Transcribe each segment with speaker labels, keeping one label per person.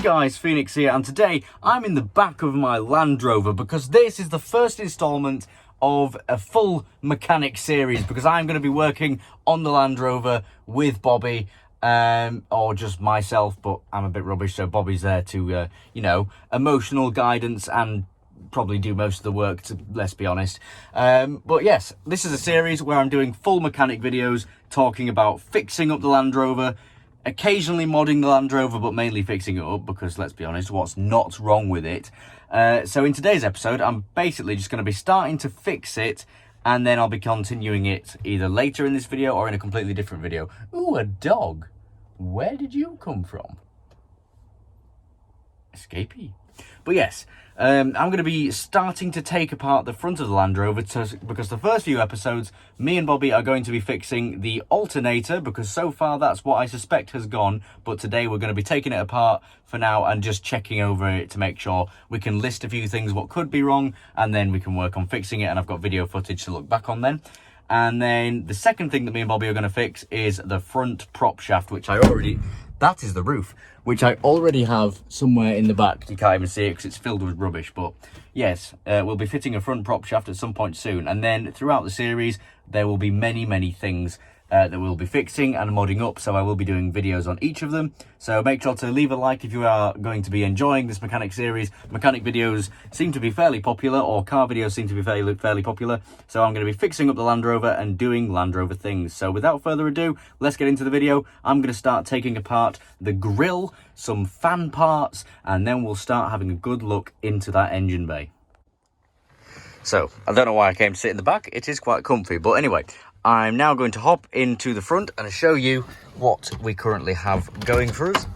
Speaker 1: guys, Phoenix here, and today I'm in the back of my Land Rover because this is the first installment of a full mechanic series, because I'm going to be working on the Land Rover with Bobby, or just myself, but I'm a bit rubbish, so Bobby's there to, emotional guidance and probably do most of the work, let's be honest. But yes, this is a series where I'm doing full mechanic videos talking about fixing up the Land Rover, occasionally modding the Land Rover, but mainly fixing it up because, let's be honest, what's not wrong with it? So in today's episode, I'm basically just going to be starting to fix it, and then I'll be continuing it either later in this video or in a completely different video. Ooh, a dog. Where did you come from? Escapee. But yes, I'm going to be starting to take apart the front of the Land Rover because the first few episodes, me and Bobby are going to be fixing the alternator, because so far that's what I suspect has gone. But today we're going to be taking it apart for now and just checking over it to make sure we can list a few things what could be wrong, and then we can work on fixing it, and I've got video footage to look back on then. And then the second thing that me and Bobby are going to fix is the front prop shaft, which that is the roof, which I already have somewhere in the back. You can't even see it because it's filled with rubbish. But yes, we'll be fitting a front prop shaft at some point soon. And then throughout the series, there will be many things that we'll be fixing and modding up. So I will be doing videos on each of them. So make sure to leave a like if you are going to be enjoying this mechanic series. Mechanic videos seem to be fairly popular, or car videos seem to be fairly popular. So I'm going to be fixing up the Land Rover and doing Land Rover things. So without further ado, let's get into the video. I'm going to start taking apart the grille, some fan parts, and then we'll start having a good look into that engine bay. So I don't know why I came to sit in the back. It is quite comfy, but anyway, I'm now going to hop into the front and show you what we currently have going for us.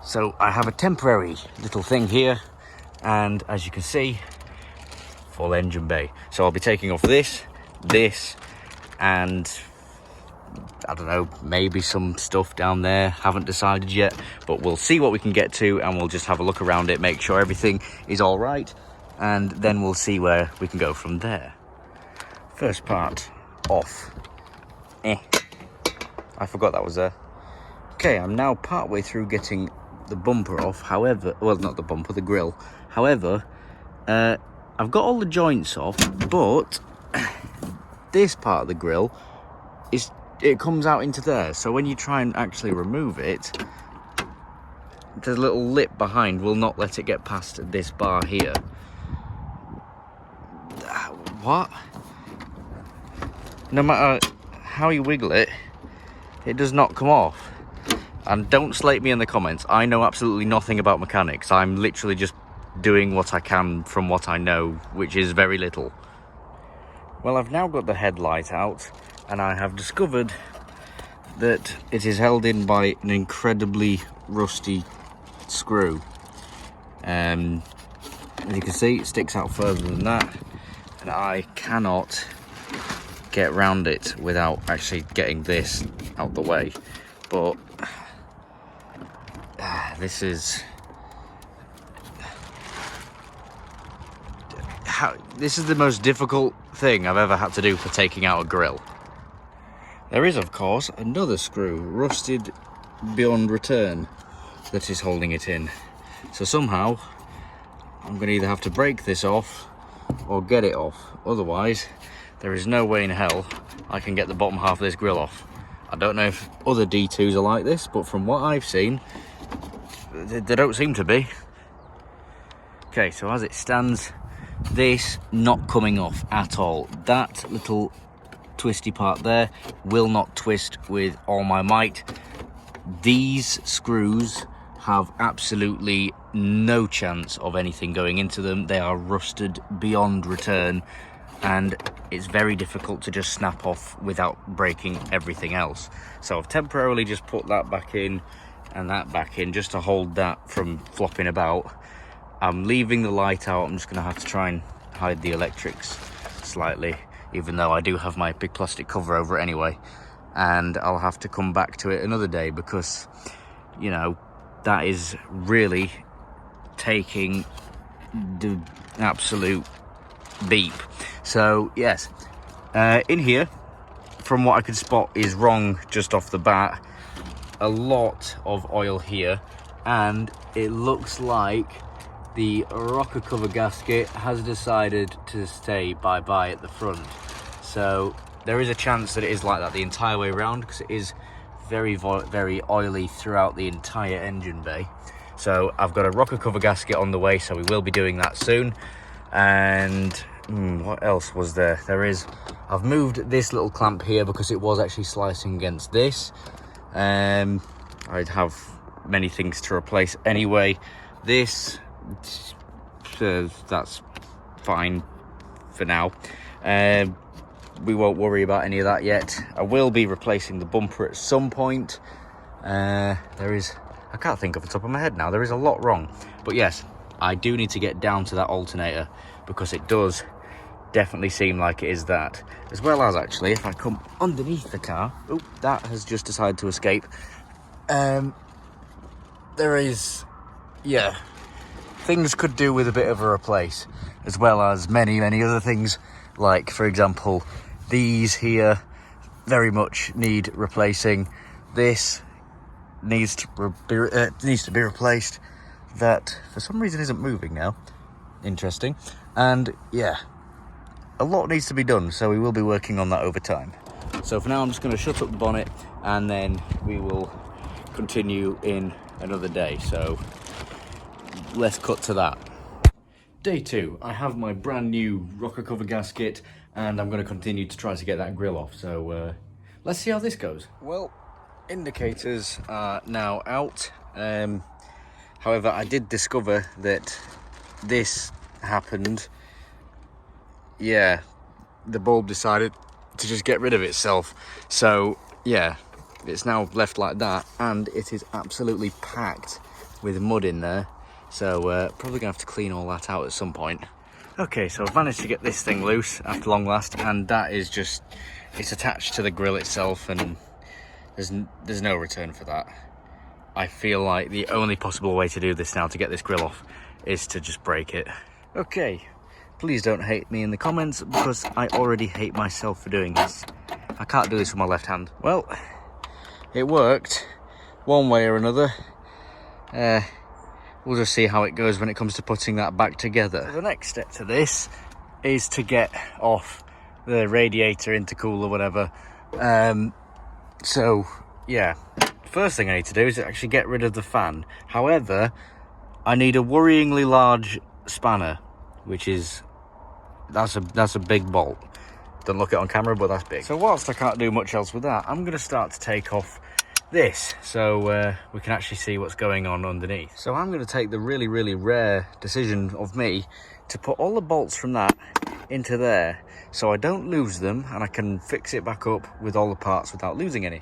Speaker 1: So I have a temporary little thing here, and as you can see, full engine bay. So I'll be taking off this, and I don't know, maybe some stuff down there. Haven't decided yet, but we'll see what we can get to, and we'll just have a look around it, make sure everything is all right, and then we'll see where we can go from there. First part off. I forgot that was there. Okay, I'm now partway through getting the bumper off. However, well, not the bumper, the grille. However, I've got all the joints off, but this part of the grille it comes out into there. So when you try and actually remove it, the little lip behind will not let it get past this bar here. What? No matter how you wiggle it, it does not come off. And don't slate me in the comments. I know absolutely nothing about mechanics. I'm literally just doing what I can from what I know, which is very little. Well, I've now got the headlight out, and I have discovered that it is held in by an incredibly rusty screw. As you can see, it sticks out further than that, and I cannot get round it without actually getting this out the way. But this is the most difficult thing I've ever had to do for taking out a grille. There is, of course, another screw, rusted beyond return, that is holding it in. So somehow I'm going to either have to break this off or get it off. Otherwise, there is no way in hell I can get the bottom half of this grille off. I don't know if other D2s are like this, but from what I've seen, they don't seem to be. Okay, so as it stands, this not coming off at all. That little twisty part there will not twist with all my might. These screws have absolutely no chance of anything going into them. They are rusted beyond return, and it's very difficult to just snap off without breaking everything else. So I've temporarily just put that back in and that back in just to hold that from flopping about. I'm leaving the light out. I'm just going to have to try and hide the electrics slightly, even though I do have my big plastic cover over it anyway. And I'll have to come back to it another day because, you know, that is really taking the absolute beep. So yes, in here from what I could spot, is wrong just off the bat. A lot of oil here, and it looks like the rocker cover gasket has decided to say bye-bye at the front. So there is a chance that it is like that the entire way around, because it is very oily throughout the entire engine bay. So I've got a rocker cover gasket on the way, so we will be doing that soon. And what else was there? I've moved this little clamp here because it was actually slicing against this. I'd have many things to replace anyway. This, that's fine for now. We won't worry about any of that yet. I will be replacing the bumper at some point. I can't think off the top of my head now. There is a lot wrong. But yes, I do need to get down to that alternator, because it does definitely seem like it is that. As well as, actually, if I come underneath the car, oh, that has just decided to escape. There is, yeah, things could do with a bit of a replace, as well as many other things, like, for example, these here very much need replacing. This needs to be replaced. That for some reason isn't moving now. Interesting. And yeah, a lot needs to be done, so we will be working on that over time. So for now, I'm just going to shut up the bonnet, and then we will continue in another day. So let's cut to that. Day 2, I have my brand new rocker cover gasket, and I'm going to continue to try to get that grille off. So let's see how this goes. Well, indicators are now out. However, I did discover that this happened. Yeah, the bulb decided to just get rid of itself. So yeah, it's now left like that, and it is absolutely packed with mud in there. So probably gonna have to clean all that out at some point. Okay, so I've managed to get this thing loose after long last, and that is just, it's attached to the grille itself, and there's no return for that. I feel like the only possible way to do this now, to get this grille off, is to just break it. Okay, please don't hate me in the comments, because I already hate myself for doing this. I can't do this with my left hand. Well, it worked one way or another. We'll just see how it goes when it comes to putting that back together. The next step to this is to get off the radiator, intercooler, whatever. So yeah, first thing I need to do is actually get rid of the fan. However, I need a worryingly large spanner, which is, that's a big bolt. Don't look it on camera, but that's big. So whilst I can't do much else with that, I'm going to start to take off this, so we can actually see what's going on underneath. So I'm going to take the really rare decision of me to put all the bolts from that into there, so I don't lose them, and I can fix it back up with all the parts without losing any.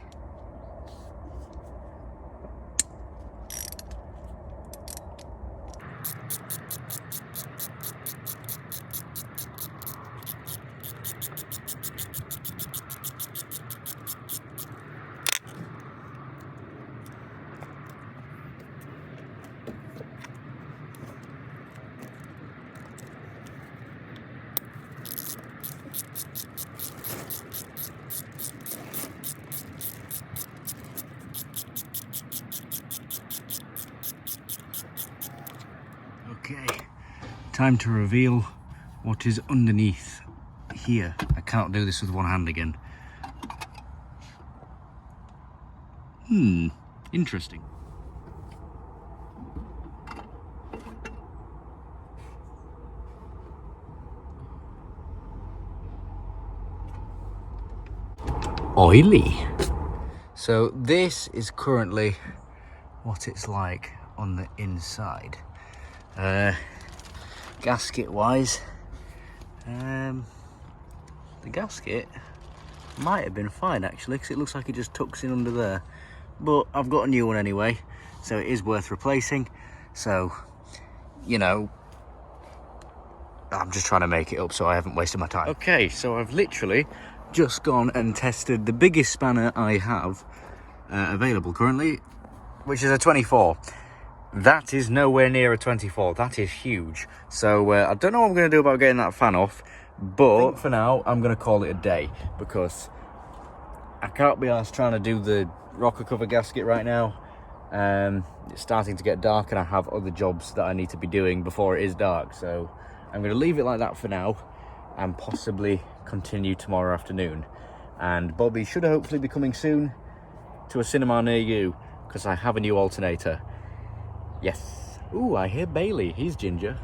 Speaker 1: Okay, time to reveal what is underneath here. I can't do this with one hand again. Interesting. Oily. So this is currently what it's like on the inside. Gasket wise, the gasket might have been fine actually, because it looks like it just tucks in under there, but I've got a new one anyway, so it is worth replacing. So, you know, I'm just trying to make it up so I haven't wasted my time. Okay, so I've literally just gone and tested the biggest spanner I have available currently, which is a 24. That is nowhere near a 24. That is huge. So I don't know what I'm going to do about getting that fan off, but for now I'm going to call it a day, because I can't be arsed trying to do the rocker cover gasket right now. It's starting to get dark and I have other jobs that I need to be doing before it is dark, so I'm going to leave it like that for now and possibly continue tomorrow afternoon. And Bobby should hopefully be coming soon to a cinema near you, because I have a new alternator. Yes. Ooh, I hear Bailey. He's ginger.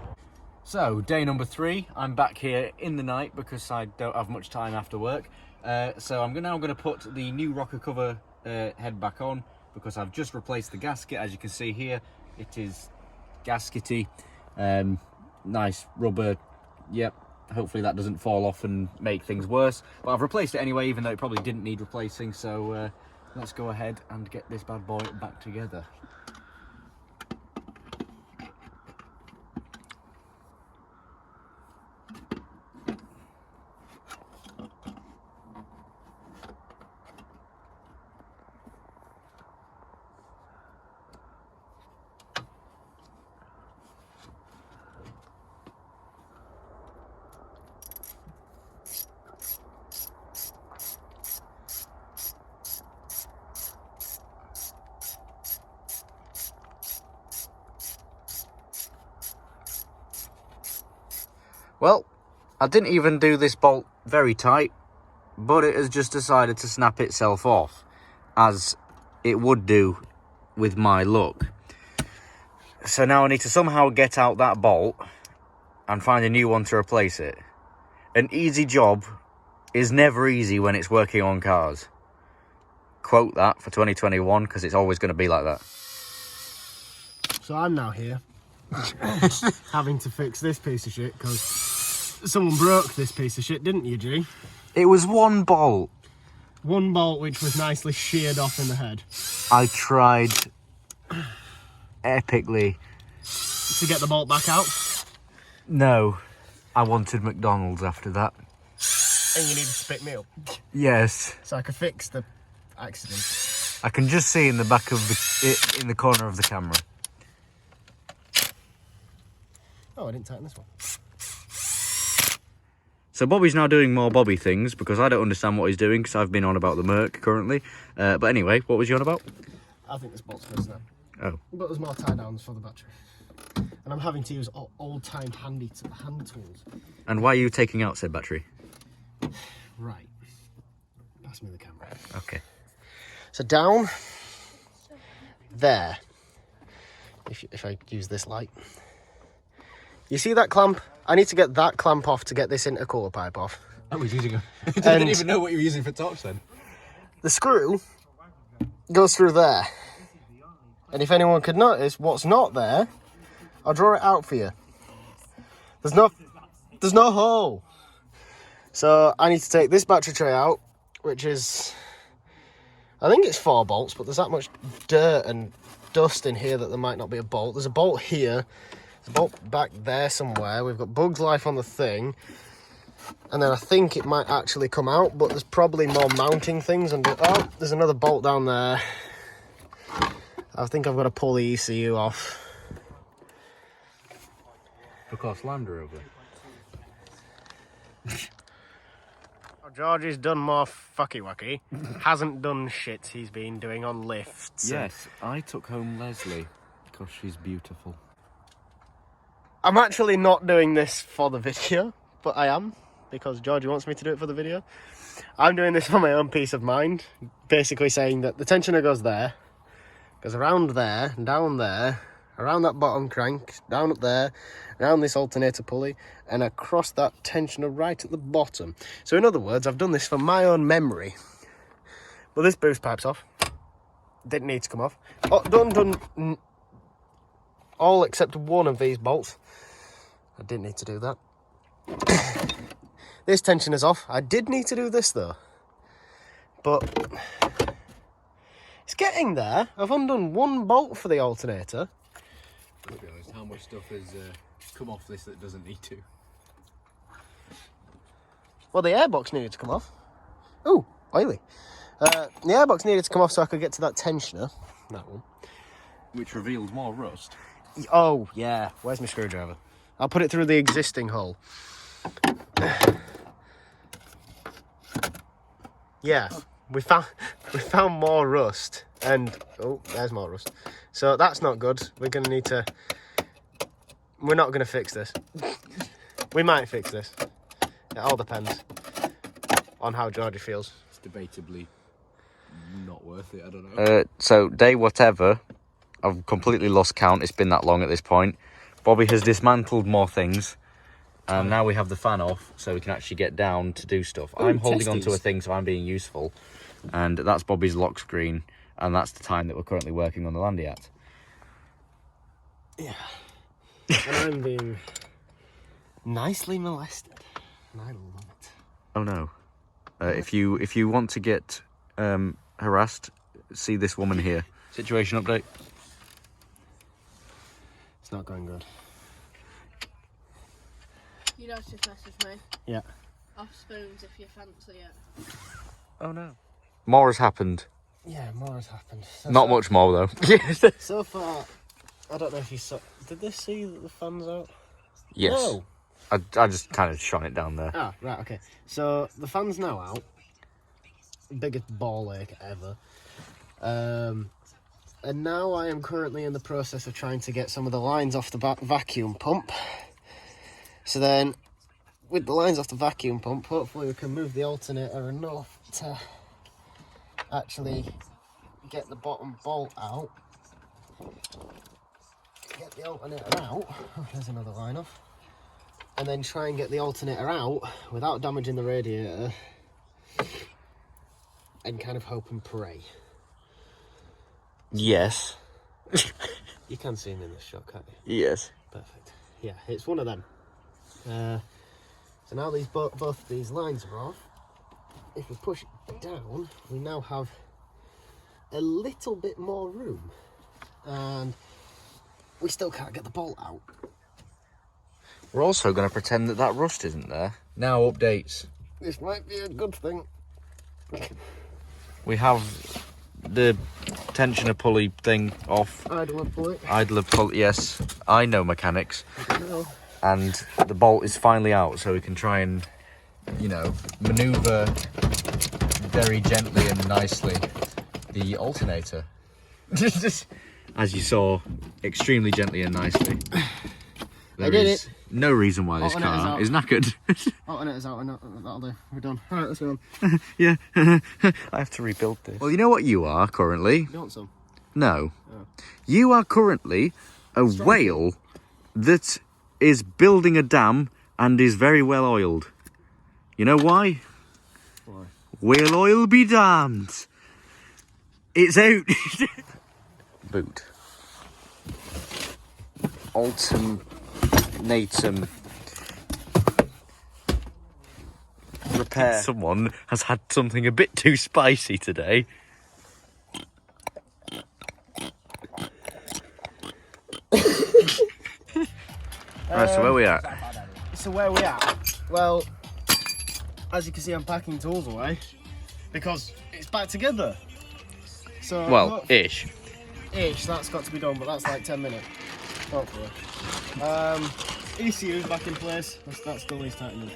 Speaker 1: So, day number 3. I'm back here in the night because I don't have much time after work. So I'm now going to put the new rocker cover head back on, because I've just replaced the gasket. As you can see here, it is gaskety. Nice rubber. Yep. Hopefully that doesn't fall off and make things worse. But I've replaced it anyway, even though it probably didn't need replacing. So let's go ahead and get this bad boy back together. Well, I didn't even do this bolt very tight, but it has just decided to snap itself off, as it would do with my luck. So now I need to somehow get out that bolt and find a new one to replace it. An easy job is never easy when it's working on cars. Quote that for 2021, because it's always going to be like that.
Speaker 2: So I'm now here having to fix this piece of shit because someone broke this piece of shit, didn't you, G?
Speaker 1: It was one bolt.
Speaker 2: One bolt which was nicely sheared off in the head.
Speaker 1: I tried epically
Speaker 2: to get the bolt back out.
Speaker 1: No, I wanted McDonald's after that.
Speaker 2: And you needed to pick me up.
Speaker 1: Yes.
Speaker 2: So I could fix the accident.
Speaker 1: I can just see in the back of in the corner of the camera.
Speaker 2: Oh, I didn't tighten this one.
Speaker 1: So Bobby's now doing more Bobby things, because I don't understand what he's doing, because I've been on about the Merc currently. But anyway, what was you on about?
Speaker 2: I think this bolt's good now.
Speaker 1: Oh.
Speaker 2: But there's more tie downs for the battery. And I'm having to use old-time hand tools.
Speaker 1: And why are you taking out said battery?
Speaker 2: Right. Pass me the camera.
Speaker 1: Okay.
Speaker 2: So down there, if I use this light, you see that clamp? I need to get that clamp off to get this intercooler pipe off.
Speaker 1: I was using a... I didn't even know what you were using for tops then.
Speaker 2: The screw goes through there. And if anyone could notice what's not there, I'll draw it out for you. There's no hole. So I need to take this battery tray out, which is, I think it's 4 bolts, but there's that much dirt and dust in here that there might not be a bolt. There's a bolt here. There's a bolt back there somewhere. We've got Bug's Life on the thing. And then I think it might actually come out, but there's probably more mounting things. Oh, there's another bolt down there. I think I've got to pull the ECU off.
Speaker 1: Because Land Rover.
Speaker 2: Georgie's done more fucky-wucky. Hasn't done shit he's been doing on lifts.
Speaker 1: Yes, I took home Leslie because she's beautiful.
Speaker 2: I'm actually not doing this for the video, but I am, because Georgie wants me to do it for the video. I'm doing this for my own peace of mind, basically saying that the tensioner goes there, goes around there, down there, around that bottom crank, down up there, around this alternator pulley, and across that tensioner right at the bottom. So in other words, I've done this for my own memory. But this boost pipe's off. Didn't need to come off. Oh, done all except one of these bolts. I didn't need to do that. This tensioner's off. I did need to do this though. But it's getting there. I've undone one bolt for the alternator.
Speaker 1: To be honest, how much stuff has come off this that doesn't need to?
Speaker 2: Well, the airbox needed to come off. Ooh, oily. The airbox needed to come off so I could get to that tensioner. That one.
Speaker 1: Which revealed more rust.
Speaker 2: Oh, yeah. Where's my screwdriver? I'll put it through the existing hole. Yeah. we found more rust, and oh, there's more rust. So that's not good. We're not gonna fix this. We might fix this. It all depends on how Georgie feels.
Speaker 3: It's debatably not worth it. I don't know.
Speaker 1: So day whatever, I've completely lost count. It's been that long at this point. Bobby has dismantled more things, and now we have the fan off, so we can actually get down to do stuff.
Speaker 2: Ooh,
Speaker 1: I'm holding onto
Speaker 2: testes.
Speaker 1: a thing, so I'm being useful, and that's Bobby's lock screen, and that's the time that we're currently working on the Landy at.
Speaker 2: Yeah. And I'm being nicely molested. And I love it.
Speaker 1: Oh no! If you want to get harassed, see this woman here. Situation update.
Speaker 2: It's not going good.
Speaker 4: You know, just message me.
Speaker 2: Yeah.
Speaker 4: Off spoons if you fancy it.
Speaker 1: Oh no! More has happened.
Speaker 2: Yeah, more has happened.
Speaker 1: Not much more though.
Speaker 2: So far, I don't know if you saw. Did they see that the fan's out?
Speaker 1: Yes.
Speaker 2: No.
Speaker 1: I just kind of shone it down there.
Speaker 2: Ah, right, okay. So the fan's now out. Biggest ball ache ever. And now I am currently in the process of trying to get some of the lines off the vacuum pump. So then, with the lines off the vacuum pump, hopefully we can move the alternator enough to actually get the bottom bolt out. Get the alternator out. Oh, there's another line off. And then try and get the alternator out without damaging the radiator. And kind of hope and pray.
Speaker 1: Yes.
Speaker 2: You can see him in this shot, can't you?
Speaker 1: Yes.
Speaker 2: Perfect. Yeah, it's one of them. So now both of these lines are off. If we push it down, we now have a little bit more room. And we still can't get the bolt out.
Speaker 1: We're also going to pretend that that rust isn't there. Now updates.
Speaker 2: This might be a good thing.
Speaker 1: We have the tensioner pulley thing off.
Speaker 2: Idler pulley.
Speaker 1: Idler pulley, yes. I know mechanics.
Speaker 2: No.
Speaker 1: And the bolt is finally out, so we can try and, you know, manoeuvre very gently and nicely the alternator. As you saw, extremely gently and nicely. There
Speaker 2: did
Speaker 1: is no reason why this car is knackered.
Speaker 2: Alternator's out, that'll do. We're done. Alright, let's go on.
Speaker 1: Yeah, I have to rebuild this. Well, you know what you are currently?
Speaker 2: You want some?
Speaker 1: No.
Speaker 2: Oh.
Speaker 1: You are currently a whale that is building a dam and is very well oiled. You know why?
Speaker 2: Why?
Speaker 1: Whale oil be damned. It's out. Boot. Alternator repair. Someone has had something a bit too spicy today. Right, so where we at?
Speaker 2: So where we at? Well, as you can see, I'm packing tools away because it's back together. So
Speaker 1: Well, ish.
Speaker 2: that's got to be done, but that's like 10 minutes. Hopefully. ECU's back in place. That still needs tightening.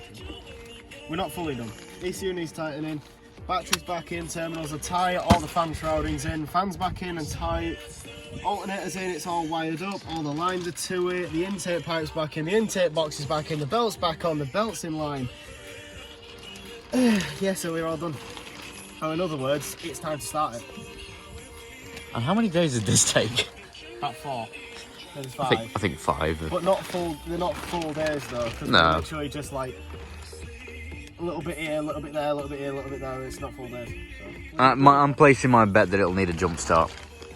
Speaker 2: We're not fully done. ECU needs tightening. Battery's back in. Terminals are tight. All the fan shrouding's in. Fans back in and tight. Alternator's in. It's all wired up. All the lines are to it. The intake pipe's back in. The intake box is back in. The belt's back on. The belt's in line. Yeah, so we're all done. Or in other words, it's time to start it.
Speaker 1: And how many days did this take?
Speaker 2: About 4. Maybe 5.
Speaker 1: I think 5.
Speaker 2: But not full. They're not full days though. Because
Speaker 1: No.
Speaker 2: they're literally just like a little bit here, a little bit there, a little bit here, a little bit there. It's not full days. So.
Speaker 1: I'm placing my bet that it'll need a jump start.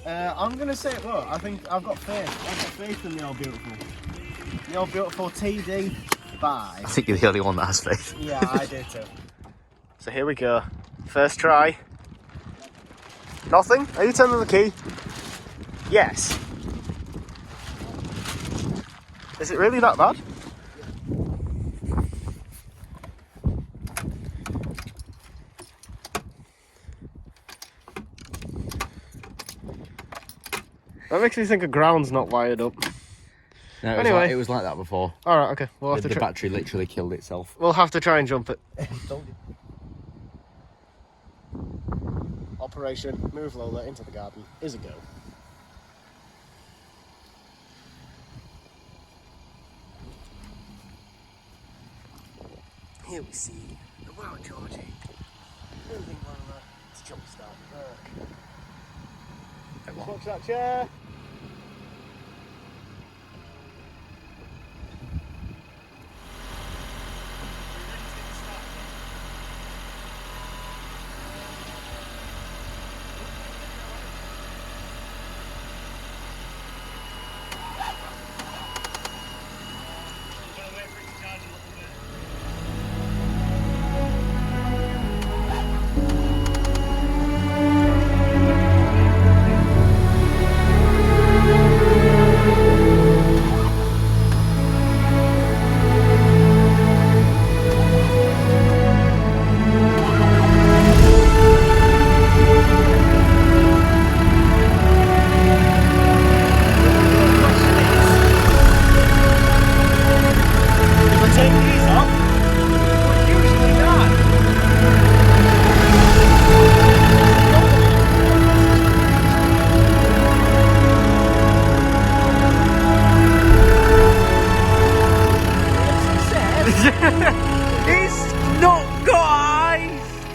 Speaker 2: I'm gonna say, look, I think I've got faith. I've got faith in the All Beautiful. The All Beautiful TD. Bye.
Speaker 1: I think you're the only one that has faith.
Speaker 2: Yeah, I do too. So here we go. First try. Nothing? Are you turning the key? Yes. Is it really that bad? That makes me think the ground's not wired up.
Speaker 1: No,
Speaker 2: Anyway.
Speaker 1: it was like that before.
Speaker 2: Alright, okay. We'll have
Speaker 1: The
Speaker 2: to try.
Speaker 1: battery literally killed itself.
Speaker 2: We'll have to try and jump it. Operation Move Lola into the garden is a go. Here we see the Wild Georgie moving Lola to jumpstart the work. Watch that chair!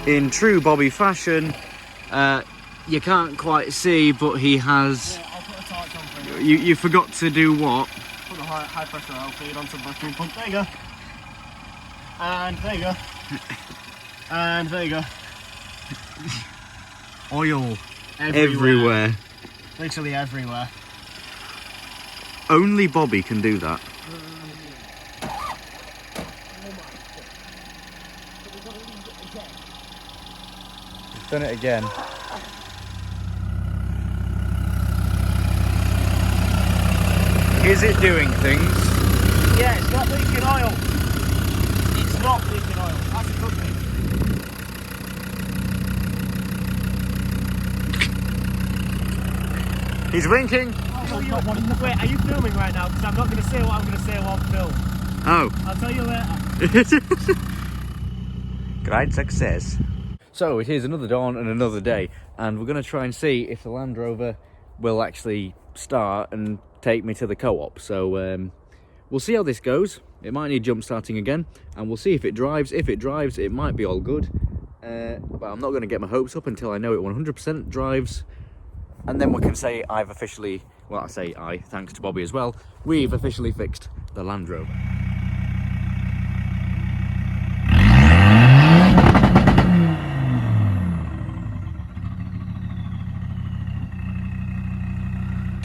Speaker 1: In true Bobby fashion, you can't quite see, but he has.
Speaker 2: Yeah, I'll put a torch on for
Speaker 1: You forgot to do what?
Speaker 2: Put the high pressure oil feed onto the vacuum pump. There you go. And there you go. And there you go.
Speaker 1: Oil everywhere.
Speaker 2: Literally everywhere.
Speaker 1: Only Bobby can do that. He's done it again. Is it doing things?
Speaker 2: Yeah, it's not leaking oil. It's not leaking oil. That's a good thing.
Speaker 1: He's winking.
Speaker 2: Wait, are you filming right now? Because I'm not going to say what I'm going to say while I film.
Speaker 1: Oh.
Speaker 2: I'll tell you later.
Speaker 1: Great success. So it is another dawn and another day, and we're going to try and see if the Land Rover will actually start and take me to the co-op. So we'll see how this goes. It might need jump starting again, and we'll see if it drives. If it drives, it might be all good. But I'm not going to get my hopes up until I know it 100% drives, and then we can say I've officially, well, I say I, thanks to Bobby as well, we've officially fixed the Land Rover.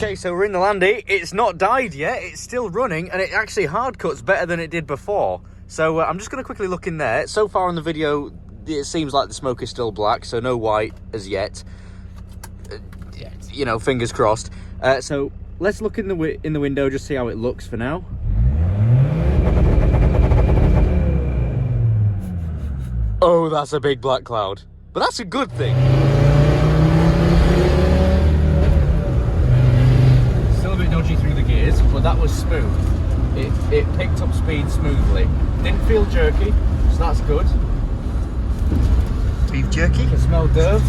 Speaker 1: Okay, so we're in the Landy. It's not died yet, it's still running, and it actually hard cuts better than it did before. So I'm just going to quickly look in there. So far in the video, it seems like the smoke is still black, so no white as yet. You know, fingers crossed. So let's look in the window, just see how it looks for now. Oh, that's a big black cloud. But that's a good thing. Dodgy through the gears, but that was smooth. It picked up speed smoothly. Didn't feel jerky, so that's good.
Speaker 5: Beef jerky?
Speaker 1: It smelled dirt.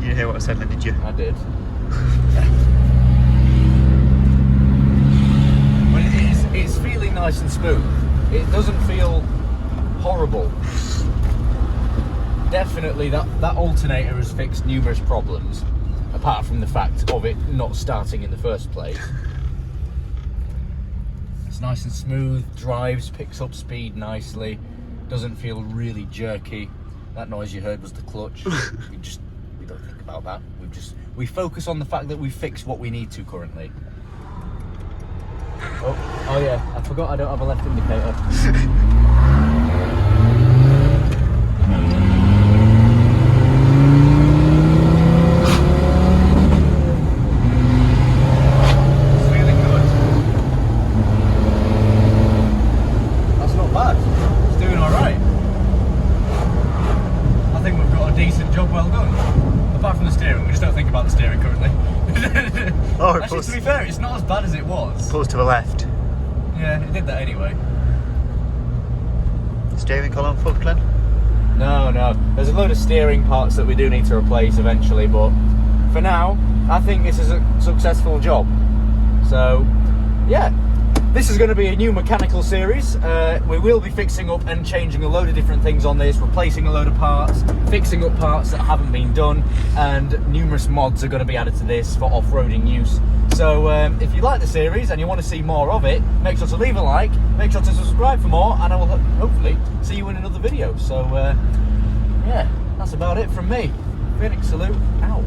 Speaker 5: You didn't hear what I said then, did you?
Speaker 1: I did. But it's feeling nice and smooth. It doesn't feel horrible. Definitely that alternator has fixed numerous problems, apart from the fact of it not starting in the first place. It's nice and smooth, drives, picks up speed nicely, doesn't feel really jerky. That noise you heard was the clutch. we don't think about that. We focus on the fact that we fixed what we need to currently. Oh yeah, I forgot I don't have a left indicator. Actually, to be fair, it's not as bad as it was.
Speaker 5: Pulls to the left.
Speaker 1: Yeah, it did that anyway.
Speaker 5: Steering column fuckling?
Speaker 1: No, no. There's a load of steering parts that we do need to replace eventually, but for now, I think this is a successful job. So, yeah. This is going to be a new mechanical series. We will be fixing up and changing a load of different things on this, replacing a load of parts, fixing up parts that haven't been done, and numerous mods are going to be added to this for off-roading use. So if you like the series and you want to see more of it, make sure to leave a like, make sure to subscribe for more, and I will hopefully see you in another video. So yeah, that's about it from me. Phoenix Salute, out.